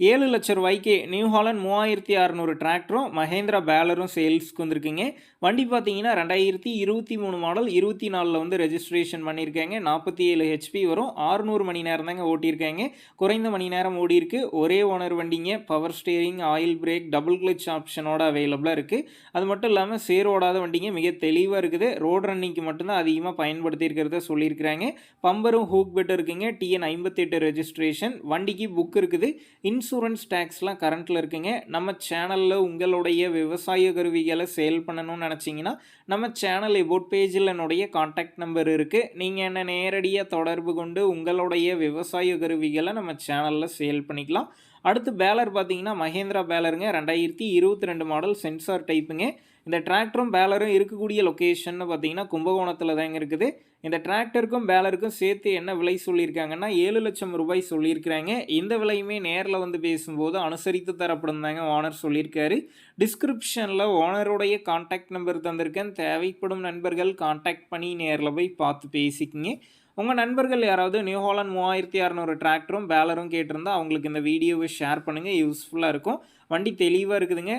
ரூ. 7,00,000 new Haaland 3600 டிராக்டரும் Mahindra பேலரும் சேல்ஸ்க்கு வந்திருக்குங்க. வண்டி பார்த்தீங்கன்னா 2023 மாடல் 24ல் வந்து ரெஜிஸ்ட்ரேஷன் பண்ணியிருக்காங்க. 47 ஹெச்பி வரும். 600 மணி நேரம் தாங்க ஓட்டியிருக்காங்க. குறைந்த மணி நேரம் ஓடிருக்கு. ஒரே ஓனர் வண்டிங்க. Power steering, oil brake, double clutch ஆப்ஷனோட அவைலபிளாக இருக்குது. அது மட்டும் இல்லாமல் சேர் ஓடாத வண்டிங்க, மிக தெளிவாக இருக்குது. ரோடு ரன்னிங்க்கு மட்டும்தான் அதிகமாக பயன்படுத்தியிருக்கிறத சொல்லியிருக்கிறாங்க. பம்பரும் ஹூக் பெட் இருக்குங்க. TN 58 registration. வண்டிக்கு புக் இருக்குது. இன்சூரன்ஸ் டேக்ஸ்லாம் கரண்ட்டில் இருக்குங்க. நம்ம சேனலில் உங்களுடைய விவசாய கருவிகளை சேல் பண்ணணும்னு நினச்சிங்கன்னா நம்ம சேனல் எபோட் பேஜில் என்னுடைய காண்டாக்ட் நம்பர் இருக்குது. நீங்கள் என்ன நேரடியாக தொடர்பு கொண்டு உங்களுடைய விவசாய கருவிகளை நம்ம சேனலில் சேல் பண்ணிக்கலாம். அடுத்து பேலர் பார்த்தீங்கன்னா மஹேந்திரா பேலருங்க. 2022 மாடல் சென்சார் டைப்புங்க. இந்த டிராக்டரும் பேலரும் இருக்கக்கூடிய லொக்கேஷன் பார்த்தீங்கன்னா கும்பகோணத்தில் தாங்க இருக்குது. இந்த டிராக்டருக்கும் பேலருக்கும் சேர்த்து என்ன விலை சொல்லியிருக்காங்கன்னா ரூ. 7,00,000 சொல்லியிருக்கிறாங்க. இந்த விலையுமே நேரில் வந்து பேசும்போது அனுசரித்து தரப்படும் தாங்க ஓனர் சொல்லியிருக்காரு. டிஸ்கிரிப்ஷனில் ஓனருடைய காண்டாக்ட் நம்பர் தந்திருக்கேன். தேவைப்படும் நண்பர்கள் காண்டாக்ட் பண்ணி நேரில் போய் பார்த்து பேசிக்கிங்க. உங்கள் நண்பர்கள் யாராவது நியூ ஹாலண்ட் 3600 டிராக்டரும் பேலரும் கேட்டிருந்தா அவங்களுக்கு இந்த வீடியோவை ஷேர் பண்ணுங்கள். யூஸ்ஃபுல்லாக இருக்கும். வண்டி தெளிவாக இருக்குதுங்க.